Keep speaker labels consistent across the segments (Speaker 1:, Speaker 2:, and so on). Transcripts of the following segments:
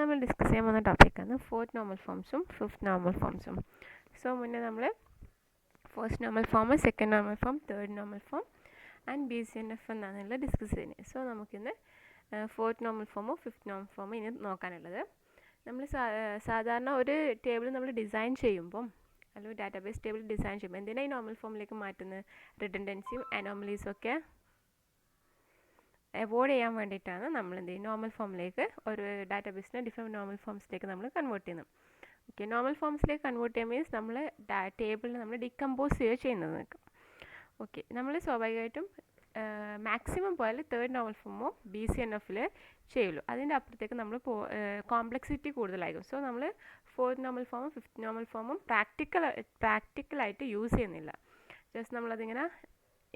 Speaker 1: നമ്മൾ ഡിസ്കസ് ചെയ്യാൻ പോകുന്ന ടോപ്പിക്കാണ് ഫോർത്ത് നോർമൽ ഫോംസും ഫിഫ്ത്ത് നോർമൽ ഫോംസും. സോ മുന്നേ നമ്മൾ first normal form, second normal form, third normal form and BCNF എന്നാണുള്ള ഡിസ്കസ് ചെയ്യുന്നത്. സോ നമുക്കിന്ന് ഫോർത്ത് നോർമൽ ഫോമോ ഫിഫ്ത്ത് നോർമൽ ഫോമോ ഇനി നോക്കാനുള്ളത്. നമ്മൾ സാധാരണ ഒരു ടേബിൾ നമ്മൾ ഡിസൈൻ ചെയ്യുമ്പം അല്ലെങ്കിൽ ഡാറ്റാബേസ് ടേബിൾ ഡിസൈൻ ചെയ്യുമ്പോൾ എന്തിനാണ് ഈ നോർമൽ ഫോമിലേക്ക് മാറ്റുന്നത്? റിഡൻഡൻസിയും അനോമലീസും ഒക്കെ അവോയ്ഡ് ചെയ്യാൻ വേണ്ടിയിട്ടാണ് നമ്മൾ എന്ത് ചെയ്യും, നോർമൽ ഫോമിലേക്ക് ഒരു ഡാറ്റാബേസിനെ ഡിഫറെൻറ്റ് നോർമൽ ഫോംസിലേക്ക് നമ്മൾ കൺവേർട്ട് ചെയ്യുന്നത്. ഓക്കെ, നോർമൽ ഫോംസിലേക്ക് കൺവേർട്ട് ചെയ്യുക മീൻസ് നമ്മൾ ടേബിളിൽ നമ്മൾ ഡിക്കമ്പോസ് ചെയ്യുന്നത് നിൽക്കും. ഓക്കെ, നമ്മൾ സ്വാഭാവികമായിട്ടും മാക്സിമം പോയാൽ തേർഡ് നോർമൽ ഫോമോ BCNFൽ ചെയ്യുള്ളൂ. അതിൻ്റെ അപ്പുറത്തേക്ക് നമ്മൾ കോംപ്ലക്സിറ്റി കൂടുതലായിരിക്കും. സോ നമ്മൾ ഫോർത്ത് നോർമൽ ഫോമും ഫിഫ്ത്ത് നോർമൽ ഫോമും പ്രാക്ടിക്കലായിട്ട് യൂസ് ചെയ്യുന്നില്ല. ജസ്റ്റ് നമ്മളതിങ്ങനെ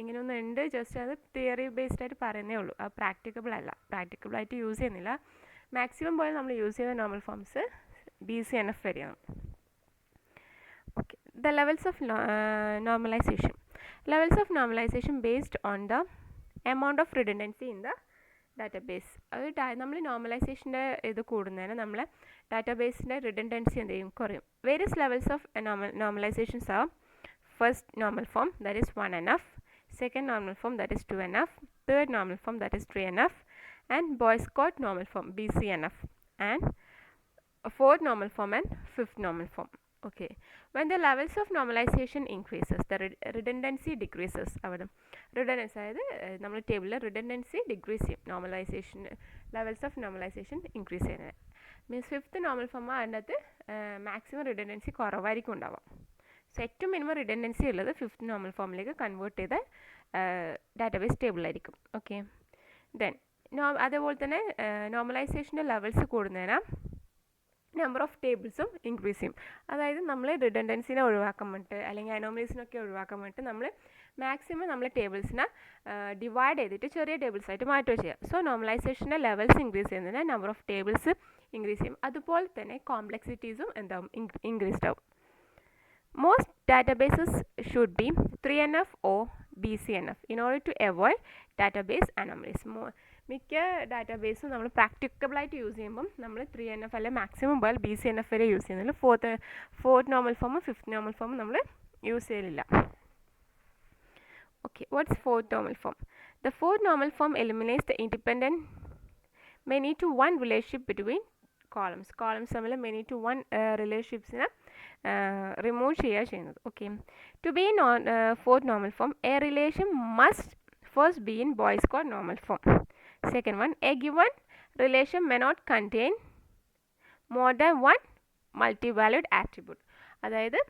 Speaker 1: ഇങ്ങനെയൊന്നും ഉണ്ട്, ജസ്റ്റ് അത് തിയറി ബേസ്ഡ് ആയിട്ട് പറയുന്നേ ഉള്ളൂ. അത് പ്രാക്ടിക്കബിളായിട്ട് യൂസ് ചെയ്യുന്നില്ല. മാക്സിമം പോയാൽ നമ്മൾ യൂസ് ചെയ്യുന്ന നോർമൽ ഫോംസ് BCNF വരെയാണ്. Okay, the levels of normalisation. Levels of normalisation based on the amount of redundancy in the database. അത് നമ്മൾ നോർമലൈസേഷൻ്റെ ഇത് കൂടുന്നതിന് നമ്മളെ ഡാറ്റാബേസിൻ്റെ റിഡൻഡൻസി എന്ത് ചെയ്യും, കുറയും. Various levels of normalisations are first normal form, that is 1NF, second normal form, that is 2NF, third normal form, that is 3NF, and Boyce Court normal form, BCNF, and fourth normal form and fifth normal form. Okay, when the levels of normalization increases, the redundancy decreases. അവിടെ redundancy അതായത് നമ്മൾ ടേബിളിൽ redundancy decrease ചെയ്യും. Normalisation levels of normalisation increase ചെയ്യുന്നത് means fifth normal form അതിനകത്ത് maximum redundancy കുറവായിരിക്കും ഉണ്ടാവാം. So ഏറ്റവും മിനിമം റിഡൻഡൻസി ഉള്ളത് ഫിഫ്ത്ത് നോർമൽ ഫോമിലേക്ക് കൺവേർട്ട് ചെയ്ത ഡാറ്റാബേസ് ടേബിളായിരിക്കും. ഓക്കെ, ദെൻ അതേപോലെ തന്നെ നോർമലൈസേഷൻ്റെ ലെവൽസ് കൂടുന്നതിന് നമ്പർ ഓഫ് ടേബിൾസും ഇൻക്രീസ് ചെയ്യും. അതായത് നമ്മൾ റിഡൻഡൻസിനെ ഒഴിവാക്കാൻ വേണ്ടിയിട്ട് അല്ലെങ്കിൽ അനോമലീസിനൊക്കെ ഒഴിവാക്കാൻ വേണ്ടിയിട്ട് നമ്മൾ മാക്സിമം നമ്മൾ ടേബിൾസിനെ ഡിവൈഡ് ചെയ്തിട്ട് ചെറിയ ടേബിൾസായിട്ട് മാറ്റുക ചെയ്യുക. സോ നോർമലൈസേഷൻ്റെ ലെവൽസ് ഇൻക്രീസ് ചെയ്യുന്നതിന് നമ്പർ ഓഫ് ടേബിൾസ് ഇൻക്രീസ് ചെയ്യും. അതുപോലെ തന്നെ കോംപ്ലക്സിറ്റീസും എന്താവും, ഇൻക്രീസ്ഡ് ആവും. Most databases should be 3NF or BCNF in order to avoid database anomalies. മിക്ക ഡാറ്റാബേസും നമ്മൾ പ്രാക്ടിക്കബിളായിട്ട് യൂസ് ചെയ്യുമ്പം നമ്മൾ 3NF അല്ലെ മാക്സിമം പോയാൽ BCNF വരെ യൂസ് ചെയ്യുന്നില്ല. ഫോർത്ത് നോർമൽ ഫോമും ഫിഫ്ത്ത് നോർമൽ ഫോമും നമ്മൾ യൂസ് ചെയ്യലില്ല. Okay, what's fourth normal form? The fourth normal form eliminates the independent many to one relationship between columns തമ്മിൽ മെനി ടു വൺ റിലേഷൻഷിപ്സിനെ റിമൂവ് ചെയ്യുന്നത്. Okay, to be in fourth normal form a relation must first be in Boyce code normal form. Second one, a given relation may not contain more than one multi valued attribute. അതായത്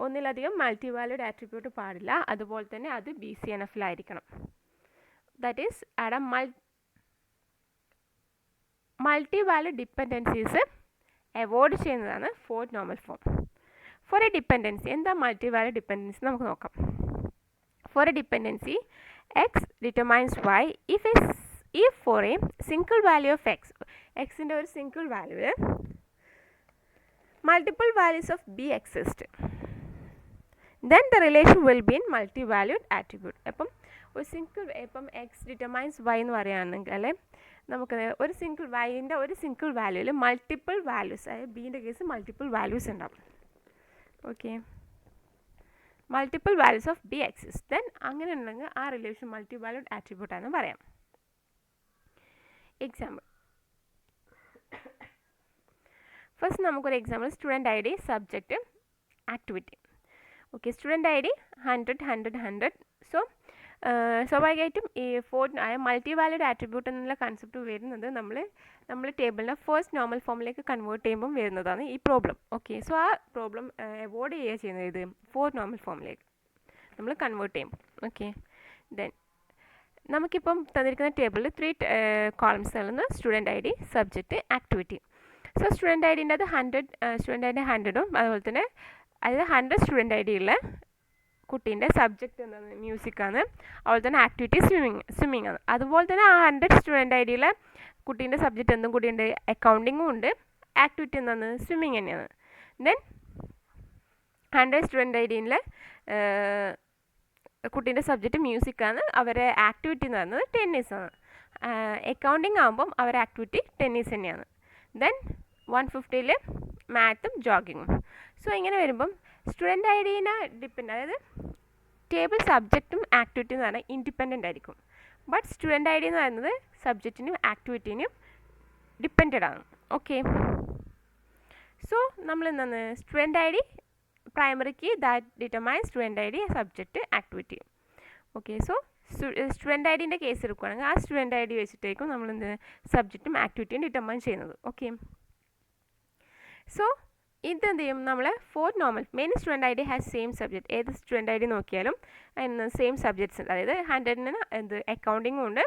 Speaker 1: ഒന്നിലധികം multi valued attribute പാടില്ല. അതുപോലെ തന്നെ അത് BCNFലായിരിക്കണം. That is അവിടെ multi valued dependencies avoid ചെയ്യുന്നതാണ് fourth normal form. For a dependency, എന്താ മൾട്ടി വാല്യൂഡ് ഡിപ്പെൻഡൻസി നമുക്ക് നോക്കാം. For a dependency X determines Y if for a single value of എക്സിൻ്റെ ഒരു സിംഗിൾ വാല്യൂവിൽ multiple values of B exist, then the relation will be in multi-valued attribute. അപ്പം X determines Y എന്ന് പറയുകയാണെങ്കിൽ അല്ലെ നമുക്ക് ഒരു സിംഗിൾ വാല്യൂവിൽ മൾട്ടിപ്പിൾ വാല്യൂസ്, അതായത് ബീൻ്റെ കേസ് മൾട്ടിപ്പിൾ വാല്യൂസ് ഉണ്ടാവും. Okay, multiple values of B exist, then അങ്ങനെ ഉണ്ടെങ്കിൽ ആ റിലേഷൻ മൾട്ടി വാല്യൂഡ് ആട്രിബ്യൂട്ട് ആണെന്ന് പറയാം. എക്സാമ്പിൾ, ഫസ്റ്റ് നമുക്കൊരു example, student ID, subject, activity. Okay, student ID 100. So സ്വാഭാവികമായിട്ടും ഈ മൾട്ടി വാല്യൂഡ് ആട്രിബ്യൂട്ട് എന്നുള്ള കൺസെപ്റ്റ് വരുന്നത് നമ്മൾ ടേബിളിനെ ഫസ്റ്റ് നോർമൽ ഫോമിലേക്ക് കൺവേർട്ട് ചെയ്യുമ്പം വരുന്നതാണ് ഈ പ്രോബ്ലം. ഓക്കെ, സോ ആ പ്രോബ്ലം അവോയ്ഡ് ചെയ്യുക ചെയ്യുന്നത് ഇത് ഫോർത്ത് നോർമൽ ഫോമിലേക്ക് നമ്മൾ കൺവേർട്ട് ചെയ്യുമ്പോൾ. ഓക്കെ, ദെൻ നമുക്കിപ്പം തന്നിരിക്കുന്ന ടേബിളിൽ 3 കോളംസ് ഉള്ളത് student ID, subject, activity. So student IDൻ്റെ അത് 100ഉം അതുപോലെ തന്നെ അതായത് 100 സ്റ്റുഡൻറ്റ് ID ഉള്ള കുട്ടീൻ്റെ സബ്ജക്റ്റ് എന്താണ്, മ്യൂസിക്കാണ്. അതുപോലെ തന്നെ ആക്ടിവിറ്റി സ്വിമ്മിങ് ആണ്. അതുപോലെ തന്നെ ആ 100 സ്റ്റുഡൻറ്റ് ID ഉള്ള കുട്ടീൻ്റെ സബ്ജക്റ്റ് എന്തും കൂടിയുണ്ട്, അക്കൗണ്ടിങ്ങും ഉണ്ട്. ആക്ടിവിറ്റി എന്താണ്, സ്വിമ്മിങ് തന്നെയാണ്. ദെൻ 100 സ്റ്റുഡൻറ്റ് IDയിലെ കുട്ടീൻ്റെ സബ്ജക്റ്റ് മ്യൂസിക്കാണ്. അവരെ ആക്ടിവിറ്റി എന്ന് പറയുന്നത് ടെന്നീസാണ്. അക്കൗണ്ടിങ് ആകുമ്പം അവരെ ആക്ടിവിറ്റി ടെന്നീസ് തന്നെയാണ്. ദെൻ 150 മാത്തും ജോഗിങ്ങും. സോ ഇങ്ങനെ വരുമ്പം സ്റ്റുഡൻറ്റ് ഐ ഡിനെ ഡിപ്പെൻഡ്, അതായത് ടേബിൾ സബ്ജക്റ്റും ആക്ടിവിറ്റി എന്ന് പറഞ്ഞാൽ ഇൻഡിപെൻഡൻ്റ് ആയിരിക്കും. ബട്ട് സ്റ്റുഡൻറ്റ് ഐ ഡി എന്ന് പറയുന്നത് സബ്ജക്റ്റിനും ആക്ടിവിറ്റീനും ഡിപ്പെൻഡഡ് ആണ്. ഓക്കെ, സോ നമ്മൾ എന്താണ് student I D primary key that determines student ID, subject, activity. Okay, so student I ഡിൻ്റെ കേസ് എടുക്കുകയാണെങ്കിൽ ആ സ്റ്റുഡൻറ്റ് ഐ ഡി വെച്ചിട്ടേക്കും നമ്മൾ എന്ത് സബ്ജക്റ്റും ആക്ടിവിറ്റിയും ഡിറ്റർമൈൻ ചെയ്യുന്നത്. ഓക്കെ, സോ ഇതെന്ത് ചെയ്യും നമ്മൾ fourth normal main student I D has same subject. ഏത് സ്റ്റുഡൻറ്റ് ഐ ഡി നോക്കിയാലും അതിന് സെയിം സബ്ജക്ട്സ് ഉണ്ട്. അതായത് 100ന് എന്ത് അക്കൗണ്ടിങ്ങും ഉണ്ട്,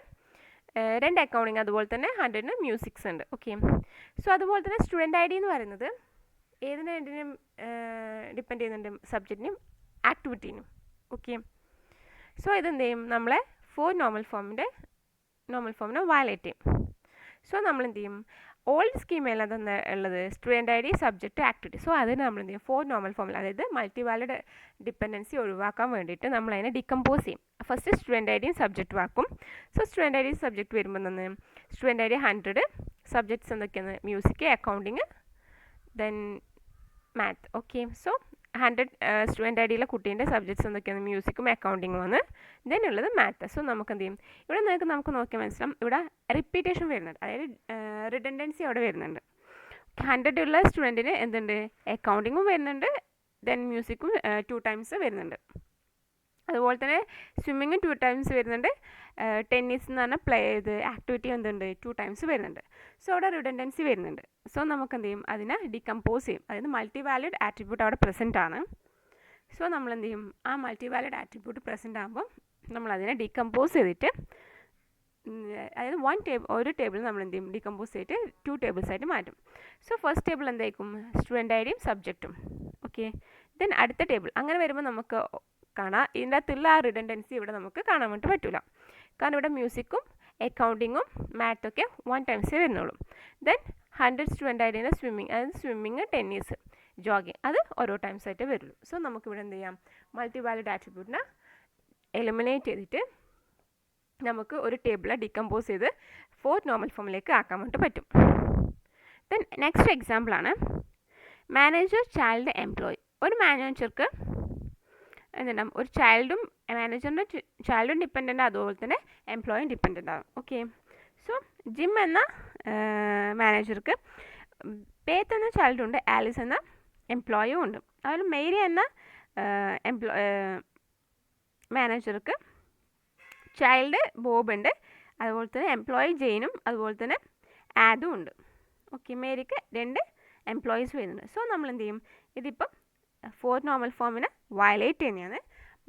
Speaker 1: 2 അക്കൗണ്ടിങ്, അതുപോലെ തന്നെ 100ന് മ്യൂസിക്സ് ഉണ്ട്. ഓക്കെ, സോ അതുപോലെ തന്നെ സ്റ്റുഡൻറ്റ് ഐ ഡി എന്ന് പറയുന്നത് ഏതിനും രണ്ടിനും ഡിപ്പെൻഡ് ചെയ്യുന്നുണ്ട്, സബ്ജക്റ്റിനും ആക്ടിവിറ്റീനും. ഓക്കെ, സോ ഇതെന്ത് ചെയ്യും നമ്മളെ നോർമൽ ഫോമിനെ വയലേറ്റ് ചെയ്യും. സോ നമ്മൾ എന്ത് ചെയ്യും ഓൾഡ് സ്കീമേല തന്നെ ഉള്ളത് student I D subject activity. So അതിന് നമ്മൾ എന്ത് ചെയ്യും നോർമൽ ഫോമിൽ, അതായത് മൾട്ടി വാലിഡ് ഡിപ്പെൻഡൻസി ഒഴിവാക്കാൻ വേണ്ടിയിട്ട് നമ്മൾ അതിനെ ഡിക്കമ്പോസ് ചെയ്യും. ഫസ്റ്റ് സ്റ്റുഡൻറ്റ് ഐ ഡിയും സബ്ജക്റ്റ് ആക്കും. So student I D subject വരുമ്പോൾ തന്നെ സ്റ്റുഡൻറ്റ് ഐ ഡി 100, സബ്ജക്ട്സ് എന്തൊക്കെയാണ് music, accounting, then math. Okay, so 100 student I ഡിയിലെ കുട്ടീൻ്റെ സബ്ജക്ട്സ് എന്തൊക്കെയാണ് മ്യൂസിക്കും അക്കൗണ്ടിങ്ങും ആണ്. ദെൻ ഉള്ളത് മാത്ത്. സോ നമുക്ക് എന്ത് ചെയ്യും ഇവിടെ നമുക്ക് നോക്കിയാൽ മനസ്സിലാവും ഇവിടെ റിപ്പീറ്റേഷൻ വരുന്നുണ്ട്, അതായത് റിഡൻഡൻസി അവിടെ വരുന്നുണ്ട്. 100 ഉള്ള സ്റ്റുഡൻറ്റിന് എന്തുണ്ട് അക്കൗണ്ടിങ്ങും വരുന്നുണ്ട്, ദെൻ മ്യൂസിക്കും 2 ടൈംസ് വരുന്നുണ്ട്. അതുപോലെ തന്നെ സ്വിമ്മിങ്ങും 2 ടൈംസ് വരുന്നുണ്ട്. ടെന്നീസ് എന്ന് പറഞ്ഞാൽ ആക്ടിവിറ്റി എന്തുണ്ട് 2 ടൈംസ് വരുന്നുണ്ട്. സോ അവിടെ റിഡൻഡൻസി വരുന്നുണ്ട്. സോ നമുക്ക് എന്ത് ചെയ്യും അതിനെ ഡിക്കമ്പോസ് ചെയ്യും, അതായത് മൾട്ടി വാലിഡ് ആട്രിബ്യൂട്ട് അവിടെ പ്രസൻറ്റ് ആണ്. സോ നമ്മൾ എന്ത് ചെയ്യും ആ മൾട്ടി വാലിഡ് ആട്രിബ്യൂട്ട് പ്രസൻറ്റ് ആകുമ്പോൾ നമ്മൾ അതിനെ ഡിക്കമ്പോസ് ചെയ്തിട്ട്, അതായത് ഒരു ടേബിൾ നമ്മൾ എന്ത് ചെയ്യും ഡിക്കമ്പോസ് ചെയ്തിട്ട് 2 ടേബിൾസ് ആയിട്ട് മാറ്റും. സോ ഫസ്റ്റ് ടേബിൾ എന്തായിരിക്കും സ്റ്റുഡൻറ്റ് ഐ ഡിയും സബ്ജക്റ്റും. ഓക്കെ, ദെൻ അടുത്ത ടേബിൾ. അങ്ങനെ വരുമ്പോൾ നമുക്ക് കാണാം ഇതിൻ്റെ അകത്തുള്ള ആ റിഡൻഡൻസി ഇവിടെ നമുക്ക് കാണാൻ വേണ്ടി പറ്റില്ല. കാരണം ഇവിടെ മ്യൂസിക്കും അക്കൗണ്ടിങ്ങും മാത്തൊക്കെ 1 ടൈംസേ വരുന്നുള്ളൂ. ദെൻ 100 സ്റ്റുഡൻറ്റ് ഐ ഡിൻ്റെ സ്വിമ്മിങ്, അതായത് സ്വിമ്മിങ്, ടെന്നീസ്, ജോഗിങ് അത് ഓരോ ടൈംസ് ആയിട്ട് വരുള്ളൂ. സോ നമുക്കിവിടെ എന്ത് ചെയ്യാം മൾട്ടി വാലിഡ് ആട്രിബ്യൂട്ടിനെ എലിമിനേറ്റ് ചെയ്തിട്ട് നമുക്ക് ഒരു ടേബിളെ ഡിക്കമ്പോസ് ചെയ്ത് നോർമൽ ഫോമിലേക്ക് ആക്കാൻ വേണ്ടി പറ്റും. ദെൻ നെക്സ്റ്റ് എക്സാമ്പിളാണ് മാനേജർ, ചൈൽഡ്, എംപ്ലോയി. ഒരു മാനേജർക്ക് എന്തുണ്ടാകും ഒരു മാനേജറിൻ്റെ ചൈൽഡും ഡിപ്പെൻഡൻ്റ്, അതുപോലെ തന്നെ എംപ്ലോയിയും ഡിപ്പെൻഡൻ്റ് ആകും. ഓക്കെ, സോ ജിം എന്ന മാനേജർക്ക് ബേത്ത് എന്ന ചൈൽഡുണ്ട്, ആലിസ് എന്ന എംപ്ലോയിയും ഉണ്ട്. അതുപോലെ മേരി എന്ന മാനേജർക്ക് ചൈൽഡ് ബോബ് ഉണ്ട്, അതുപോലെ തന്നെ എംപ്ലോയി ജെയിനും, അതുപോലെ തന്നെ ആദും ഉണ്ട്. ഓക്കെ, മേരിക്ക് 2 എംപ്ലോയീസ് വരുന്നുണ്ട്. സോ നമ്മൾ എന്ത് ചെയ്യും ഇതിപ്പം നോർമൽ ഫോമിനെ വയലേറ്റ് ചെയ്യുന്നതാണ്.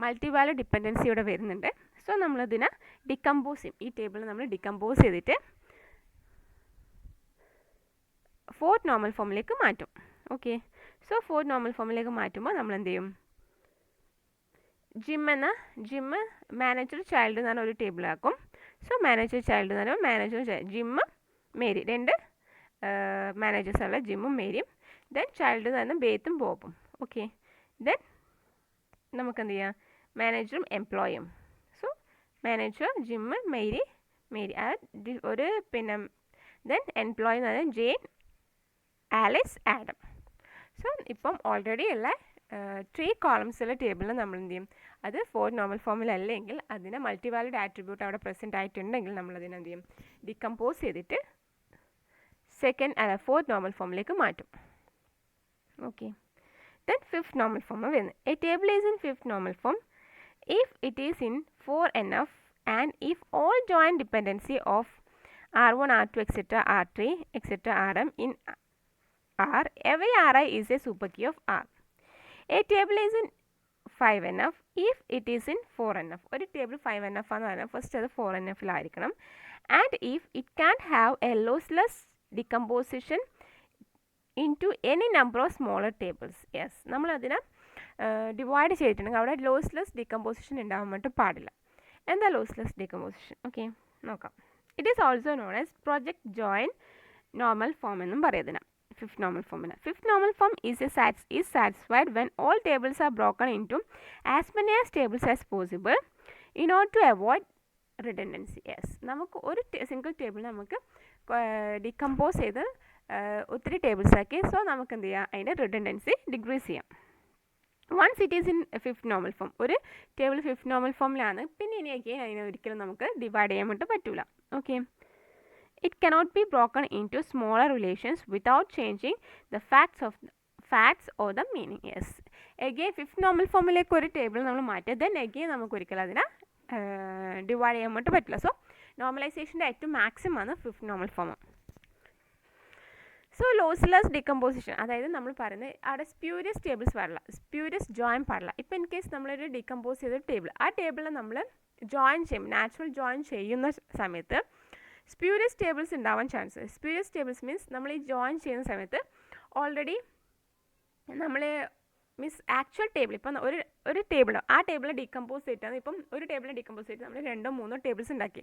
Speaker 1: മൾട്ടി വാലിഡ് ഡിപ്പെൻഡൻസി ഇവിടെ വരുന്നുണ്ട്. സോ നമ്മളിതിനെ ഡിക്കമ്പോസ് ചെയ്യും, ഈ ടേബിൾ നമ്മൾ ഡിക്കമ്പോസ് ചെയ്തിട്ട് നോർമൽ ഫോമിലേക്ക് മാറ്റും. ഓക്കെ, സോ നോർമൽ ഫോമിലേക്ക് മാറ്റുമ്പോൾ നമ്മൾ എന്ത് ചെയ്യും ജിം മാനേജർ ചൈൽഡ് എന്ന് പറഞ്ഞ ഒരു ടേബിളാക്കും. സോ മാനേജർ ചൈൽഡ് എന്ന് പറയുമ്പോൾ മാനേജർ ജിം, മേരി 2 മാനേജേഴ്സുള്ള ജിമ്മും മേരിയും. ദെൻ ചൈൽഡ് എന്ന് പറയുന്നത് ബേത്തും ബോബും. ഓക്കെ, ദെൻ നമുക്ക് എന്ത് ചെയ്യാം മാനേജറും എംപ്ലോയിയും. സോ മാനേജർ ജിം, മേരി ഒരു പിന്നെ ദെൻ എംപ്ലോയി എന്ന് പറയുന്നത് ജെയിൻ, ആലിസ്, ആഡം. സോ ഇപ്പം ഓൾറെഡി ഉള്ള 3 കോളംസുള്ള ടേബിളിൽ നമ്മൾ എന്ത് ചെയ്യും അത് നോർമൽ ഫോമിലല്ലെങ്കിൽ അതിനെ മൾട്ടി വാലിഡ് ആട്രിബ്യൂട്ട് അവിടെ പ്രസൻറ്റ് ആയിട്ടുണ്ടെങ്കിൽ നമ്മളതിനെ എന്ത് ചെയ്യും ഡിക്കമ്പോസ് ചെയ്തിട്ട് നോർമൽ ഫോമിലേക്ക് മാറ്റും. Okay, then 5th normal form വരുന്നത് a table is in 5th normal form if it is in 4NF and if all joint dependency of R1, R2, etc., R3, etc., Rm in R, every Ri is a superkey of R. A table is in 5NF if it is in 4NF. ഒരു table 5NF എന്ന് പറഞ്ഞാൽ first അത് 4NFലായിരിക്കണം. And if it can have a lossless decomposition into any number of smaller tables. Yes, നമ്മളതിനെ divide ചെയ്തിട്ടുണ്ടെങ്കിൽ അവിടെ lossless decomposition ഉണ്ടാവാൻ വേണ്ടി പാടില്ല. എന്താ ലോസ്ലെസ് ഡിക്കമ്പോസിഷൻ? ഓക്കെ, നോക്കാം. It is also known as project join normal form എന്നും പറയുന്നതിന് 5th normal form. 5th normal form is satisfied when all tables are broken into as many as tables as possible in order to avoid redundancy. Yes, നമുക്ക് ഒരു single table നമുക്ക് decompose ചെയ്ത് ഒത്തിരി tables ആക്കി. So നമുക്ക് എന്ത് ചെയ്യാം, അതിൻ്റെ റിഡൻഡൻസി ഡിക്രീസ് ചെയ്യാം. Once it is in fifth normal form, ഒരു ടേബിൾ ഫിഫ്ത്ത് നോർമൽ ഫോമിലാണ്, പിന്നെ ഇനി അഗെയിൻ അതിനെ ഒരിക്കലും നമുക്ക് ഡിവൈഡ് ചെയ്യാൻ വേണ്ടി പറ്റില്ല. Okay, it cannot be broken into smaller relations without changing the facts or the meaning. Yes, again fifth normal ഫോമിലേക്ക് ഒരു ടേബിൾ നമ്മൾ മാറ്റുക, ദെൻ എഗെയിൻ നമുക്ക് ഒരിക്കലും അതിനെ ഡിവൈഡ് ചെയ്യാൻ വേണ്ടി പറ്റില്ല. സോ നോർമലൈസേഷൻ്റെ ഏറ്റവും മാക്സിമം ആണ് fifth normal form. So lossless decomposition, അതായത് നമ്മൾ പറയുന്നത് അവിടെ സ്പ്യൂരിയസ് ടേബിൾസ് പാടില്ല, സ്പ്യൂരിയസ് ജോയിൻ പാടില്ല. ഇപ്പോൾ ഇൻ കേസ് നമ്മളൊരു ഡിക്കമ്പോസ് ചെയ്ത ടേബിൾ, ആ ടേബിളിൽ നമ്മൾ ജോയിൻ ചെയ്യും, നാച്ചുറൽ ജോയിൻ ചെയ്യുന്ന സമയത്ത് സ്പ്യൂരിയസ് ടേബിൾസ് ഉണ്ടാവാൻ ചാൻസ്. സ്പ്യൂരിയസ് ടേബിൾസ് മീൻസ് നമ്മൾ ഈ ജോയിൻ ചെയ്യുന്ന സമയത്ത് ഓൾറെഡി നമ്മൾ മീൻസ് ആക്ച്വൽ ടേബിൾ, ഇപ്പം ഒരു ടേബിൾ, ആ ടേബിൾ ഡിക്കമ്പോസ് ചെയ്തിട്ടാണ്, ഇപ്പം ഒരു ടേബിൾ ഡിക്കമ്പോസ് ചെയ്തിട്ട് നമ്മൾ 2-3 ടേബിൾസ് ഉണ്ടാക്കി.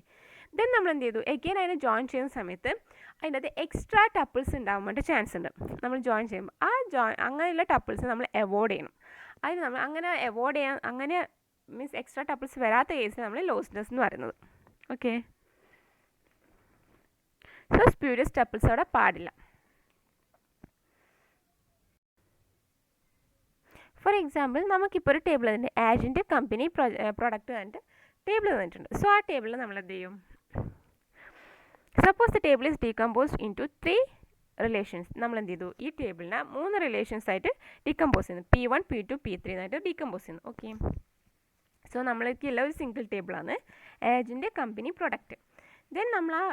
Speaker 1: ദെൻ നമ്മൾ എന്ത് ചെയ്തു, എഗെയിൻ അതിനെ ജോയിൻ ചെയ്യുന്ന സമയത്ത് അതിൻ്റെ അത് എക്സ്ട്രാ ടപ്പിൾസ് ഉണ്ടാവാൻ വേണ്ടി ചാൻസ് ഉണ്ട്. നമ്മൾ ജോയിൻ ചെയ്യുമ്പോൾ അങ്ങനെയുള്ള ടപ്പിൾസ് നമ്മൾ അവോയ്ഡ് ചെയ്യണം. അതിന് നമ്മൾ അങ്ങനെ അവോയ്ഡ് ചെയ്യാൻ, അങ്ങനെ മീൻസ് എക്സ്ട്രാ ടപ്പിൾസ് വരാത്ത കേസിൽ നമ്മൾ ലോസ്ലെസ് എന്ന് പറയുന്നത്. ഓക്കെ, സോ സ്പ്യൂരിയസ് ടപ്പിൾസ് അവിടെ പാടില്ല. ഫോർ എക്സാമ്പിൾ, നമുക്കിപ്പോൾ ഒരു ടേബിൾ തന്നിട്ട് ഏജൻറ്റ്, കമ്പനി, പ്രൊഡക്റ്റ് തന്നിട്ട് ടേബിൾ തന്നിട്ടുണ്ട്. സോ ആ ടേബിളിൽ നമ്മൾ എന്ത് ചെയ്യും, suppose the table is decomposed into 3 relations. നമ്മൾ എന്ത് ചെയ്തു, ഈ ടേബിളിനെ 3 റിലേഷൻസ് ആയിട്ട് ഡിക്കമ്പോസ് ചെയ്യുന്നു, P1, P2, P3 എന്നായിട്ട് ഡിക്കമ്പോസ് ചെയ്യുന്നു. ഓക്കെ, സോ നമ്മൾക്കുള്ള ഒരു സിംഗിൾ ടേബിളാണ് ഏജൻറ്റ്, കമ്പനി, പ്രൊഡക്റ്റ്. ദെൻ നമ്മൾ ആ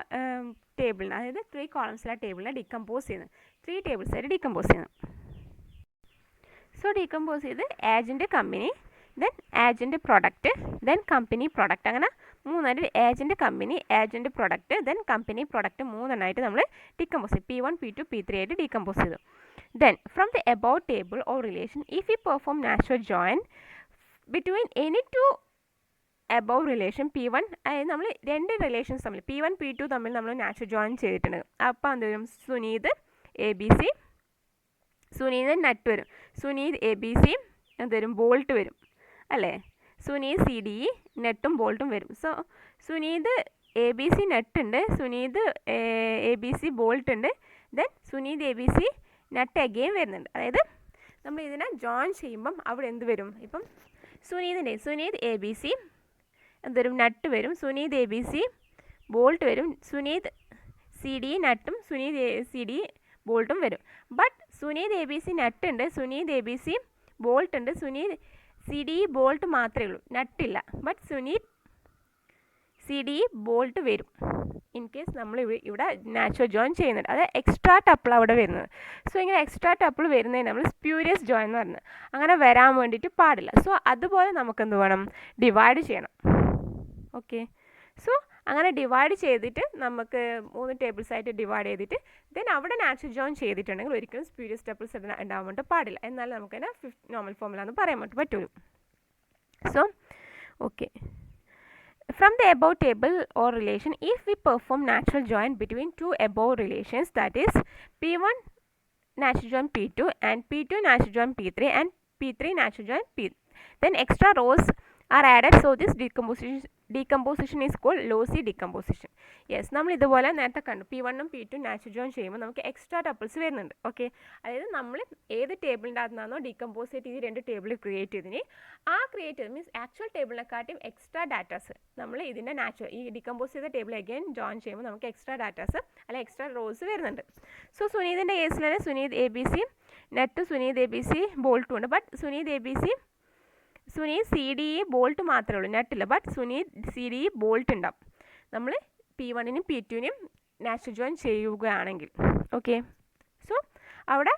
Speaker 1: ടേബിളിനെ, അതായത് 3 കോളംസിലെ ടേബിളിനെ ഡിക്കമ്പോസ് ചെയ്യുന്നു, 3 ടേബിൾസ് ആയിട്ട് ഡിക്കമ്പോസ് ചെയ്യുന്നു. സോ ഡീകമ്പോസ് ചെയ്ത് agent, company, then agent, product, then company, product, അങ്ങനെ 3 agent, company, agent, product, then company, product 3 നമ്മൾ ഡികമ്പോസ് ചെയ്തു, P1, P2, P3 ആയിട്ട് ഡികമ്പോസ് ചെയ്തു. Then from the above table or relation if you perform natural join between any 2 above relation P1, അതായത് നമ്മൾ 2 relations തമ്മിൽ P1, P2 തമ്മിൽ നമ്മൾ natural join ചെയ്തിട്ടുണ്ട്. അപ്പോൾ എന്ത് വരും, സുനീത് ABC, സുനീത് നട്ട് വരും, സുനീത് ABC എന്ത് വരും, ബോൾട്ട് വരും അല്ലേ, സുനീത് CDE നെട്ടും ബോൾട്ടും വരും. സോ സുനീത് ABC നെട്ട് ഉണ്ട്, സുനീത് ABC ബോൾട്ട് ഉണ്ട്, ദെൻ സുനീത് ABC നട്ട് അഗെയിൻ വരുന്നുണ്ട്. അതായത് നമ്മൾ ഇതിനെ ജോയിൻ ചെയ്യുമ്പം അവിടെ എന്ത് വരും, ഇപ്പം സുനീത് ABC എന്ത് വരും, നട്ട് വരും, സുനീത് ABC ബോൾട്ട് വരും, സുനീത് CDE നട്ടും സുനീത് CDE ബോൾട്ടും വരും. ബട്ട് സുനീത് ABC നട്ട് ഉണ്ട്, സുനീത് ABC ബോൾട്ട് ഉണ്ട്, സുനീത് CDE ബോൾട്ട് മാത്രമേ ഉള്ളൂ, നട്ടില്ല. ബട്ട് സുനീത് CDE ബോൾട്ട് വരും ഇൻ കേസ് നമ്മൾ ഇവിടെ നാച്ചുറൽ ജോയിൻ ചെയ്യുന്നുണ്ട്. അത് എക്സ്ട്രാ ടപ്പിൾ അവിടെ വരുന്നത്. സോ ഇങ്ങനെ എക്സ്ട്രാ ടപ്പിൾ വരുന്നതിന് നമ്മൾ സ്പ്യൂരിയസ് ജോയിൻ എന്ന് പറയുന്നത്. അങ്ങനെ വരാൻ വേണ്ടിയിട്ട് പാടില്ല. സോ അതുപോലെ നമുക്കെന്ത് വേണം, ഡിവൈഡ് ചെയ്യണം. ഓക്കെ, സോ അങ്ങനെ ഡിവൈഡ് ചെയ്തിട്ട് നമുക്ക് 3 ടേബിൾസ് ആയിട്ട് ഡിവൈഡ് ചെയ്തിട്ട് ദെൻ അവിടെ നാച്ചുറൽ ജോയിൻ ചെയ്തിട്ടുണ്ടെങ്കിൽ ഒരിക്കലും സ്പ്യൂരിയസ് ടപ്പിൾസ് ഉണ്ടാവാൻ വേണ്ടി പാടില്ല. എന്നാലും നമുക്കതിനെ ഫിഫ്ത്ത് നോർമൽ ഫോമിലാണെന്ന് പറയാൻ വേണ്ടി പറ്റുള്ളൂ. So okay, from the above table or relation if we perform natural join between 2 above relations, that is P1 natural join P2 and P2 natural join P3 and P3 natural join P, then extra rows are added, so this decomposition is called lossy decomposition. Yes, നമ്മൾ ഇതുപോലെ നേരത്തെ കണ്ടു, P1 ഉം P2 natural join ചെയ്യുമ്പോൾ നമുക്ക് extra tuples വരുന്നുണ്ട്. Okay, അതായത് നമ്മൾ ഏത് ടേബിളിൻ്റെ അകത്തുനിന്നാണോ ഡികമ്പോസ് ചെയ്ത് ഈ 2 ടേബിൾ ക്രിയേറ്റ് ചെയ്തതിന് ആ ക്രിയേറ്റ് ചെയ്ത് മീൻസ് ആക്ച്വൽ ടേബിളിനെക്കാട്ടിയും എക്സ്ട്രാ ഡാറ്റാസ് നമ്മൾ ഇതിൻ്റെ ഈ ഡികമ്പോസ് ചെയ്ത ടേബിൾ അഗൈൻ ജോയിൻ ചെയ്യുമ്പോൾ നമുക്ക് എക്സ്ട്രാ ഡാറ്റാസ് അല്ലെങ്കിൽ എക്സ്ട്രാ റോസ് വരുന്നുണ്ട്. സോ സുനീതിൻ്റെ കേസിൽ തന്നെ Suneeth ABC net, Suneeth ABC ബോൾട്ടും ഉണ്ട്. ബട്ട് സുനീത് CDE ബോൾട്ട് മാത്രമേ ഉള്ളൂ, നെറ്റില്ല. ബട്ട് സുനീത് CDE ബോൾട്ട് ഉണ്ടാവും നമ്മൾ P1 നും P2 നും നാച്ചുറൽ ജോയിൻ ചെയ്യുകയാണെങ്കിൽ. ഓക്കെ, സോ അവിടെ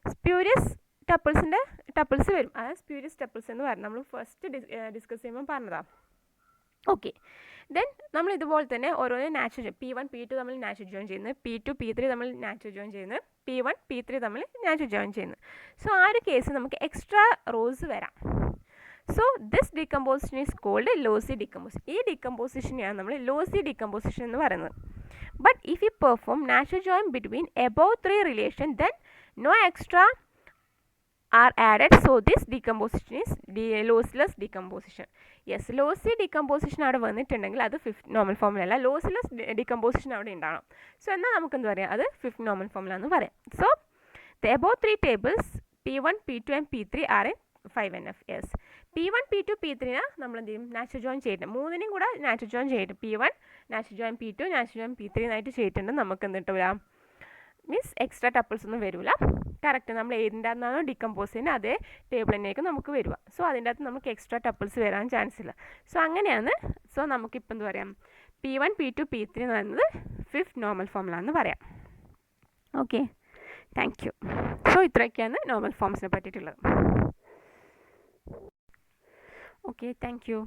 Speaker 1: സ്പ്യൂരിയസ് ടപ്പിൾസ് വരും. അതായത് സ്പ്യൂരിയസ് ടപ്പിൾസ് എന്ന് പറഞ്ഞാൽ നമ്മൾ ഫസ്റ്റ് ഡിസ്കസ് ചെയ്യുമ്പോൾ പറഞ്ഞതാണ്. ഓക്കെ, ദെൻ നമ്മൾ ഇതുപോലെ തന്നെ ഓരോന്ന് നാച്ചുറൽ P1 P2 തമ്മിൽ നാച്ചുറൽ ജോയിൻ ചെയ്യുന്നത്, P2 P3 തമ്മിൽ നാച്ചുറൽ ജോയിൻ ചെയ്യുന്നത്, P1 P3 തമ്മിൽ നാച്ചുറൽ ജോയിൻ ചെയ്യുന്നത്. സോ ആ ഒരു കേസ് നമുക്ക് എക്സ്ട്രാ റോസ് വരാം. So this decomposition is called lossy decomposition. ഈ ഡികമ്പോസിഷനെയാണ് നമ്മൾ ലോസി ഡികമ്പോസിഷൻ എന്ന് പറയുന്നത്. But if you perform natural join between above 3 relation, then no extra are added, so this decomposition is lossless decomposition. Yes, lossy decomposition അവിടെ വന്നിട്ടുണ്ടെങ്കിൽ അത് fifth normal ഫോമിലല്ല, lossless decomposition അവിടെ ഉണ്ടാകണം. സോ എന്നാൽ നമുക്ക് എന്ത് പറയാം, അത് ഫിഫ്ത്ത് നോർമൽ ഫോമിലാണെന്ന് പറയാം. So the above three tables P1, P2 and P3 are in 5NF. yes, P1, P2, P3 നമ്മൾ എന്ത് ചെയ്യും, നാച്ചുറൽ ജോയിൻ ചെയ്തിട്ട് മൂന്നിനും കൂടെ നാച്ചുറൽ ജോയിൻ ചെയ്തിട്ട് P1 natural join P2 natural join P3 എന്നായിട്ട് ചെയ്തിട്ടുണ്ട്. നമുക്ക് എന്ത് കിട്ടില്ല, മീൻസ് എക്സ്ട്രാ ടപ്പിൾസ് ഒന്നും വരില്ല. കറക്റ്റ് നമ്മൾ ഏതിൻ്റെ അകത്താണോ ഡിക്കമ്പോസ് ചെയ്യുന്നത് അതേ ടേബിൾ തന്നെയായിരിക്കും നമുക്ക് വരിക. സോ അതിൻ്റെ അകത്ത് നമുക്ക് എക്സ്ട്രാ ടപ്പിൾസ് വരാൻ ചാൻസ് ഇല്ല. സോ അങ്ങനെയാണ്. സോ നമുക്കിപ്പോൾ എന്ത് പറയാം, P1, P2, P3 എന്ന് പറയുന്നത് ഫിഫ്ത്ത് നോർമൽ ഫോമിലാണെന്ന് പറയാം. Okay, thank you. സോ ഇത്രയൊക്കെയാണ് നോർമൽ ഫോംസിനെ പറ്റിയിട്ടുള്ളത്. Okay, thank U.